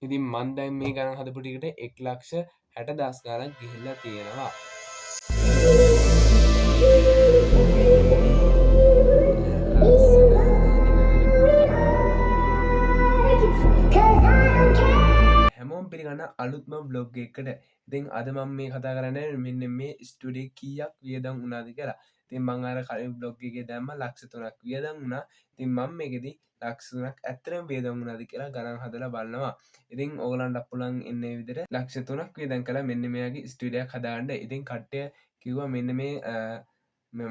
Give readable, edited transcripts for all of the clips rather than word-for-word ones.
ඉතින් මන් දැන් මේ ගණන් හදපු ටිකට 1,60,000 ගණන් ගිහිල්ලා තියෙනවා. හැමෝම් පිළිගන්න අලුත්ම බ්ලොග් එකට. ඉතින් අද මම මේ කතා කරන්න මෙන්න මේ ස්ටුඩියෝ කීයක් වියදම් වුණාද කියලා. ඉතින් මම අර කලින් බ්ලොග් එකේ දැම්ම ලක්ෂ 3ක් වියදම් වුණා. ඉතින් මම මේකෙදි ලක්ෂ 3ක් ඇත්තටම වියදම් වුණාද කියලා ගණන් හදලා බලනවා. ඉතින් ඕගලන්ට පුළුවන් ඉන්නේ විදිහට ලක්ෂ 3ක් වියදම් කළා මෙන්න මෙයාගේ ස්ටුඩියෝයක් හදාගන්න. ඉතින් කට්ටිය කිව්වා මෙන්න මේ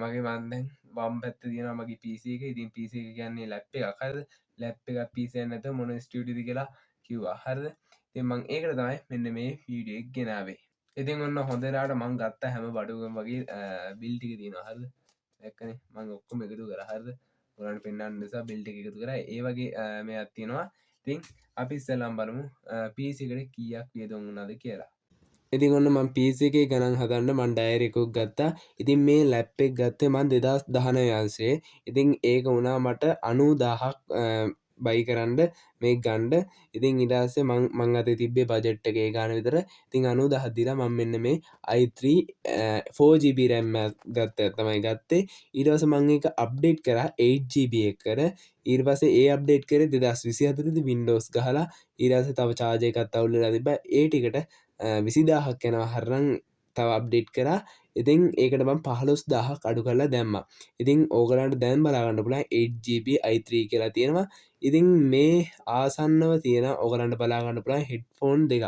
මගේ මන් දැන් වම් පැත්තේ තියෙනවා මගේ PC එක. ඉතින් PC එක කියන්නේ ලැප් එකක්. හරිද? ලැප් එකක් PC එකක් නැතුව මොන ස්ටුඩියෝද කියලා කිව්වා. හරිද? ඉතින් මං ඒකට තමයි මෙන්න මේ වීඩියෝ එක ගෙනාවේ. ඉතින් ඔන්න හොඳ වෙලාවට මං ගත්ත හැම බඩුවකම වගේ බිල් ටික තියෙනවා. හරිද? දැක්කනේ මං ඔක්කොම එකතු කරා. හරිද? ඔයාලට පෙන්වන්න නිසා බිල් ටික එකතු කරා. ඒ වගේ මේයක් තියෙනවා. ඉතින් අපි ඉස්සෙල්ලාම බලමු PC එකට කීයක් වියදම් වුණාද කියලා. ඉතින් ඔන්න මම PC එකේ ගණන් හදන්න මම ඩයරි එකක් ගත්තා. ඉතින් මේ ලැප් එක ගත්තේ මම 2019 ආසේ. ඉතින් ඒක වුණා මට 90000ක් බයි කරන්න මේ ගන්න. ඉතින් ඊට පස්සේ මං අතේ තිබ්බේ බජට් එක ඒ ගාන විතර. ඉතින් 90000 දීලා මම මෙන්න මේ i3 4GB RAM තමයි ගත්තේ. ඊට පස්සේ මම ඒක අප්ඩේට් කරා 8GB එකකට. ඊට පස්සේ ඒ අප්ඩේට් කරේ 2024 දී Windows ගහලා ඊට පස්සේ තව charge එකක් අවුල් වෙලා තිබ්බා. ඒ ටිකට 20000ක් යනවා හරනම් තව අප්ඩේට් කරා. ඉතින් ඒකට මම 15000ක් අඩු කරලා දැම්මා. ඉතින් ඕගලන්ට දැන් බලා ගන්න පුළුවන් 8GB i3 කියලා තියෙනවා. ඉතින් මේ ආසන්නව තියෙන ඕගලන්ට බලා ගන්න පුළුවන් හෙඩ්ෆෝන් දෙකක්.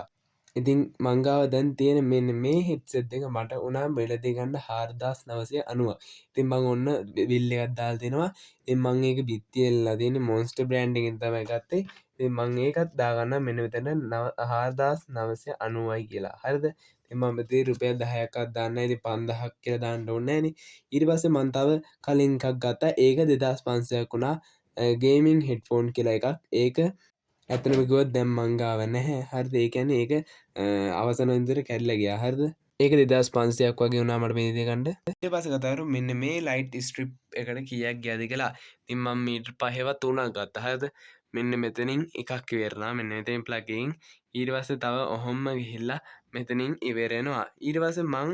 ඉතින් මං ගාව දැන් තියෙන මෙන්න මේ හෙඩ්සෙට් එක මට උනා මිලදී ගන්න 4990. ඉතින් මං ඔන්න බිල් එකක් දාලා තිනවා. ඉතින් මං ඒක බිත්තියේ එල්ලලා තියෙන්නේ මොන්ස්ටර් බ්‍රෑන්ඩ් එකෙන් තමයි ගත්තේ. ඉතින් මං ඒකත් දාගන්නම් මෙන්න මෙතන 4990යි කියලා. හරිද? ඉතින් මම මෙතේ රුපියල් 10ක්වත් දාන්න නැහැ. ඉතින් 5000ක් කියලා දාන්න ඕනේ නැහනේ. ඊට පස්සේ මං තව කලින් එකක් ගත්තා. ඒක 2500ක් වුණා. ගේමින් හෙඩ්ෆෝන් කියලා එකක්. ඒක ඇත්තටම කිව්වොත් දැන් මං ගාව නැහැ. හරිද? ඒ කියන්නේ ඒක අවසන් විදිහට කැඩිලා ගියා. හරිද? ඒක 2500ක් වගේ වුණා මට මේ දේ ගන්න. ඊට පස්සේ කතා කරමු මෙන්න මේ ලයිට් ස්ට්‍රිප් එකට කීයක් ගියාද කියලා. ඉතින් මම මීටර් 5වත් 3ක් ගත්තා. හරිද? මෙන්න මෙතනින් එකක් ඉවරනවා. මෙන්න මෙතනින් ප්ලග් එකකින්. ඊට පස්සේ තව ඔහොම ගිහිල්ලා මෙතනින් ඉවර වෙනවා. ඊට පස්සේ මං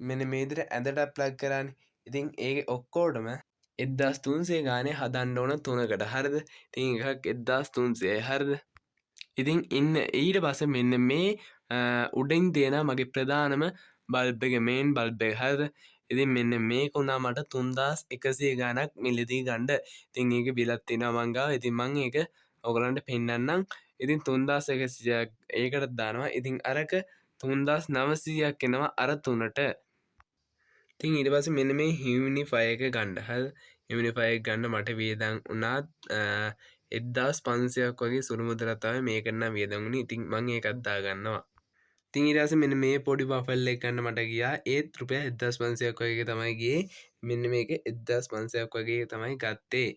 මෙන්න මේ විදිහට ඇඳට ප්ලග් කරානේ. ඉතින් ඒකේ ඔක්කොටම 1300 ගානේ හදන්න ඕන 3කට. හරිද? ඉතින් එකක් 1300යි. හරිද? ඉතින් ඉන්න ඊට පස්සේ මෙන්න මේ උඩින් තියෙන මගේ ප්‍රධානම බල්බ් එක මේන් බල්බ් එක. හරිද? ඉතින් මෙන්න මේක උනා මට 3100 ගාණක් මිලදී ගන්න. ඉතින් ඒකේ බිලක් තියෙනවා මං ගාව. ඉතින් මං ඒක ඔයගලන්ට පෙන්නන්නම්. ඉතින් 3100ක් ඒකටත් දානවා. ඉතින් අරක 3900ක් එනවා අර තුනට. ඉතින් ඊට පස්සේ මෙන්න මේ හියුමිනිෆයර් එක ගන්න. හරිද? හියුමිනිෆයර් එක ගන්න මට වියදම් වුණා 1500ක් වගේ සුළු මුදලක් තමයි මේකට නම් වියදම් වුණේ. ඉතින් මම ඒකත් දාගන්නවා. ඉතින් ඊට පස්සේ මෙන්න මේ පොඩි වෆල් එක ගන්න මට ගියා. ඒත් රුපියල් 1500ක් වගේ තමයි ගියේ. මෙන්න මේක 1500ක් වගේ තමයි ගත්තේ.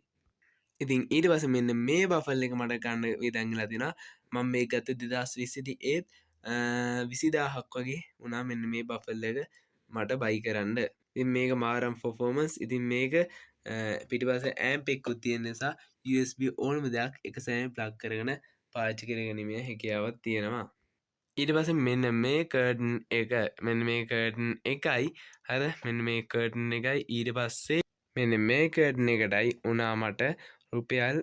ඉතින් ඊට පස්සේ මෙන්න මේ වෆල් එක මට ගන්න වියදම් වෙලා තිනවා. මම මේක ගත්තේ 2020 දී ඒත් 20000ක් වගේ වුණා මෙන්න මේ වෆල් එක මට බයි කරන්න. ඉතින් මේක මාරම් පර්ෆෝමන්ස්. ඉතින් මේක පිටිපස්සේ ඇම්ප් එකකුත් තියෙන නිසා USB ඕනම දෙයක් එක සැරේම ප්ලග් කරගෙන පාවිච්චි කරගැනීමේ හැකියාවක් තියෙනවා. ඊට පස්සේ මෙන්න මේ කර්ටන් එක මෙන්න මේ කර්ටන් එකයි. හරිද? මෙන්න මේ කර්ටන් එකයි ඊට පස්සේ මෙන්න මේ කර්ටන් එකටයි උනා මට රුපියල්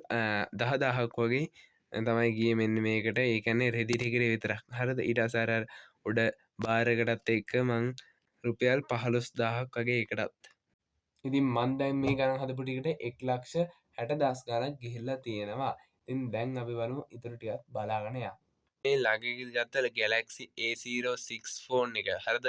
10000ක් වගේ තමයි ගියේ මෙන්න මේකට. ඒ කියන්නේ රෙදි ටිකට විතරක්. හරිද? ඊට පස්සේ අර උඩ බාර් එකටත් එක්ක මං රුපියල් 15000ක් වගේ එකටත්. ඉතින් මන් දැන් මේ ගණන් හදපු ටිකට 1,60,000 ගණන් ගිහිල්ලා තියෙනවා. ඉතින් දැන් අපි බලමු ඉතුරු ටිකත් බලාගෙන යන්න. මේ ළඟදී ගත්ත Galaxy A06 ෆෝන් එක. හරිද?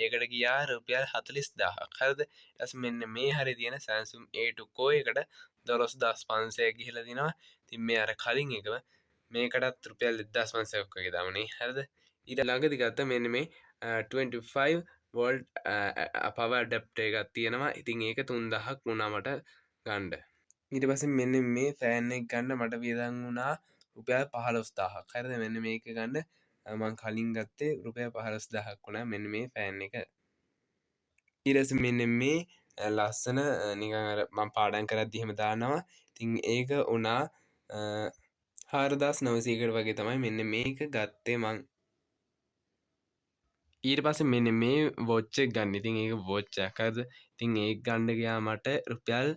ඒකට ගියා රුපියල් 40000ක්. හරිද? ඊට මෙන්න මේ හරිය තියෙන Samsung A2 Core එකට 12500ක් ගිහිල්ලා තිනවා. ඉතින් මේ අර කලින් එකම මේකටත් රුපියල් 1500ක් වගේ දාමනේ. හරිද? ඊට ළඟදී ගත්ත මෙන්න මේ 25 වෝල්ට් පවර් ඇඩැප්ටර් එකක් තියෙනවා. ඉතින් ඒක 3000ක් වුණා මට ගන්න. ඊට පස්සේ මෙන්න මේ ෆෑන් එක ගන්න මට වියදම් වුණා රුපියල් 15000ක්. හරිද? මෙන්න මේක ගන්න මම කලින් ගත්තේ රුපියල් 15000ක් වුණා මෙන්න මේ ෆෑන් එක. ඊට පස්සේ මෙන්න මේ ලස්සන නිකන් අර මම පාඩම් කරද්දි එහෙම දානවා. ඉතින් ඒක වුණා 4,900කට වගේ තමයි මෙන්න මේක ගත්තේ මං. ඊට පස්සේ මෙන්න මේ වොච් එක ගන්න. ඉතින් ඒක වොච් එකක් හරිද. ඉතින් ඒක ගන්න ගියා මට රුපියල්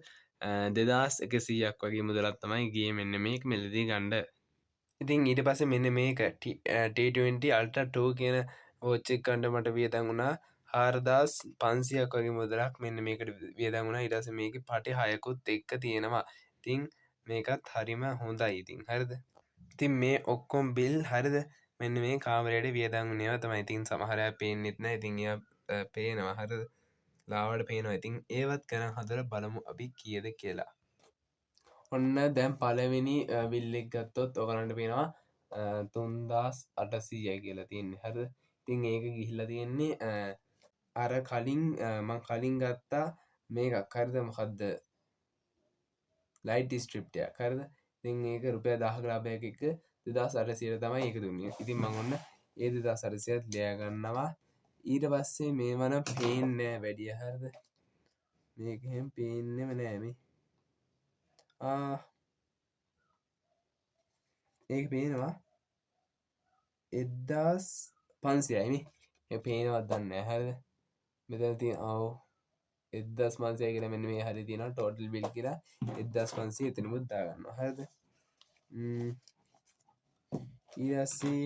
2,100ක් වගේ මුදලක් තමයි ගියේ මෙන්න මේක මෙලදී ගන්න. ඉතින් ඊට පස්සේ මෙන්න මේක T20 Ultra 2 කියන වොච් එක ගන්න මට වියදම් වුණා 4,500ක් වගේ මුදලක් මෙන්න මේකට වියදම් වුණා. ඊට පස්සේ මේකේ පටි 6කුත් එක්ක තියෙනවා. ඉතින් මේකත් හරිම හොඳයි ඉතින් හරිද. ඉතින් මේ ඔක්කොම බිල් හරිද මෙන්න මේ කාමරයට වියදම් වුණේවා තමයි. ඉතින් සමහර අය පේන්නෙත් නැහැ. ඉතින් ඒවා පේනවා හරිද. ලාවට පේනවා. ඉතින් ඒවත් ගණන් හදලා බලමු අපි කීයද කියලා. ඔන්න දැන් පළවෙනි බිල් එක ගත්තොත් ඔයගලන්ට පේනවා 3,800යි කියලා තියෙන්නේ හරිද. ඉතින් ඒක ගිහිල්ලා තියෙන්නේ අර කලින් මං කලින් ගත්තා මේකක් හරිද. මොකද්ද ලයිට් ස්ට්‍රිප් එකක් හරිද. ඉතින් ඒක රුපියල් 1000ක ලාභයක් එක්ක 2,800ට තමයි ඒක දුන්නේ. ඉතින් මං ඔන්න ඒ 2,800ත් ලියා ගන්නවා. ඊට පස්සේ මේවන පේන්නේ නැහැ වැඩිය හරිද. මේක එහෙම පේන්නෙම නෑ මේ. ඒක පේනවා 1,500යිනේ. ඒක පේනවත් දන්නේ නැහැ හරිද. මෙතන තියෙන 1,500 කියලා මෙන්න මේ හරිය තියෙනවා ටෝටල් බිල් කියලා 1,500 එතනමුත් දාගන්නවා හරිද. ඊට පස්සේ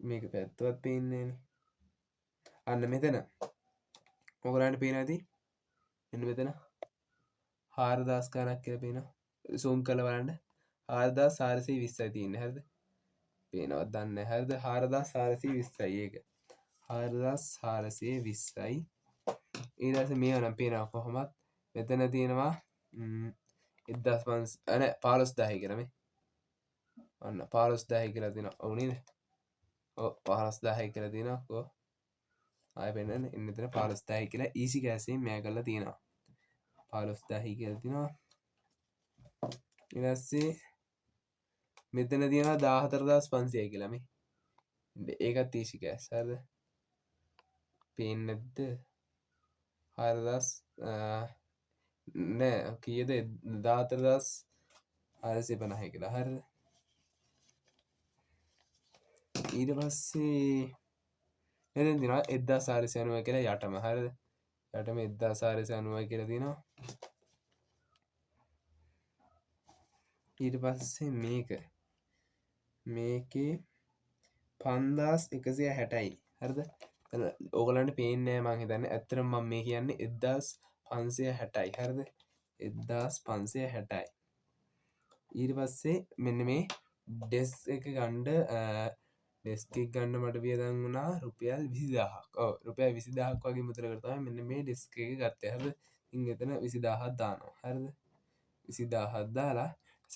මේක පැත්තවත් පේන්නේ නැහනේ. අන්න මෙතන ඔයගලන්ට පේනවා ඇති මෙන්න මෙතන 4,000 ගණක් කියලා පේනවා. zoom කරලා බලන්න 4,420යි තියෙන්නේ හරිද. පේනවත් දන්නේ නැහැ හරිද. 4,420යි ඒක 4,420යි. ඊට පස්සේ මේව නම් පේනවා කොහොමත් මෙතන තියෙනවා 15,000යි කියලා මේ. ඔන්න 15,000යි කියලා තියෙනවා. ඔව් නේද. ඔව් 15,000යි කියලා තියෙනවා. කො ආයෙ පෙන්නන්න එන්න මෙතන 15,000යි කියලා ඊසි කෑස්ෙන් මෑ කරලා තියෙනවා. 15,000යි කියලා තියෙනවා. ඊට පස්සේ මෙතන තියෙනවා 14,500යි කියලා මේ. ඒකත් ඊසි කෑස් හරිද. පේන්නේ නැද්ද? 4,000 නෑ කීයද 14,650 කියලා හරිද. ඊට පස්සේ මෙතන තියෙනවා 1,490 කියලා යටම හරිද. යටම 1,490 කියලා තියෙනවා. ඊට පස්සේ මේකේ 5,160යි හරිද. ඕගලන්ට පේන්නේ නැහැ මං හිතන්නේ. ඇත්තටම මම මේ කියන්නේ 1,560යි හරිද. 1,560යි. ඊට පස්සේ මෙන්න මේ ඩෙස් එක ගන්න ඩෙස්ක් එක ගන්න මට වියදම් වුණා රුපියල් 20,000ක්. ඔව් රුපියල් 20,000ක් වගේ මුදලකට තමයි මෙන්න මේ ඩෙස්ක් එක ගත්තේ හරිද. ඉතින් එතන 20,000ක් දානවා හරිද. 20,000ක් දාලා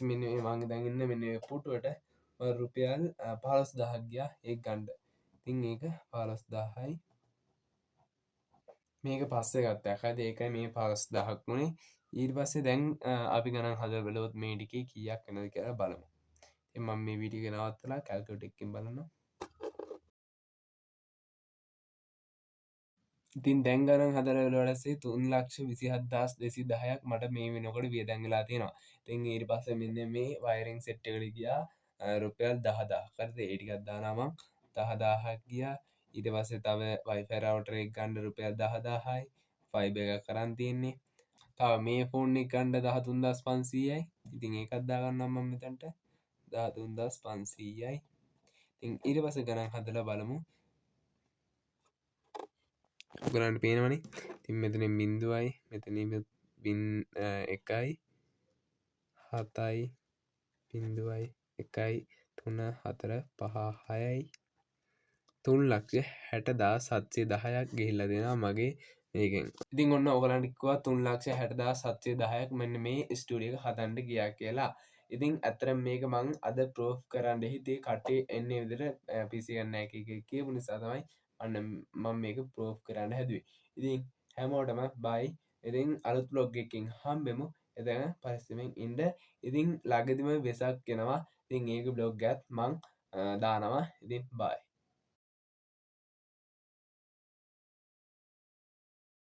මෙන්න මේ මං දැන් ඉන්න මෙන්න මේ පුටුවට රුපියල් 15,000ක් ගියා ඒක ගන්න. ඉතින් ඒක 15,000යි. මේක පස්සේ ගත්තා. හරිද. ඒකයි මේ 15,000ක් වුණේ. ඊට පස්සේ දැන් අපි ගණන් හදලා බලුවොත් මේ ටිකේ කීයක් වෙනවද කියලා බලමු. ඉතින් මම මේ වීඩියෝ එක නවත්තලා කැල්කියුලේටර් එකකින් බලනවා. ඉතින් දැන් ගණන් හදලා බලුවාට පස්සේ 3,27,210ක් මට මේ වෙනකොට වියදම් වෙලා තියෙනවා. ඉතින් ඊට පස්සේ මෙන්න මේ වයරින් සෙට් එකට ගියා රුපියල් 10,000ක්. හරිද. ඒ ටිකක් දානවා මං 10,000ක් ගියා. ඊට පස්සේ තව Wi-Fi රවුටර් එක ගන්න රුපියල් 10,000යි. ෆයිබර් එකක් අරන් තියෙන්නේ. තව මේ ෆෝන් එක ගන්න 13,500යි. ඉතින් ඒකත් දාගන්නම් මම මෙතනට 13,500යි. ඉතින් ඊට පස්සේ ගණන් හදලා බලමු. ඔයගලන්ට පේනවනේ. ඉතින් මෙතනින් 0යි මෙතනින් 1යි 7යි 0යි 1යි 3 4 5 6යි 3,60,710ක් ගිහිල්ලා දෙනවා මගේ මේකෙන්. ඉතින් ඔන්න ඔයගලන්ට කිව්වා 3,60,710ක් මෙන්න මේ ස්ටුඩියෝ එක හදන්න ගියා කියලා. ඉතින් ඇත්තටම මේක මං අද ප්‍රූෆ් කරන්න හිටියේ කට්ටිය එන්නේ විදිහට PC ගන්න නැහැ කියපු නිසා තමයි අන්න මම මේක ප්‍රූෆ් කරන්න හැදුවේ. ඉතින් හැමෝටම බයි. ඉතින් අලුත් vlog එකකින් හම්බෙමු. එතන පරිස්සමෙන් ඉන්න. ඉතින් ළඟදිම වෙසක් එනවා. ඉතින් ඒක vlog එකත් මං දානවා. ඉතින් බයි.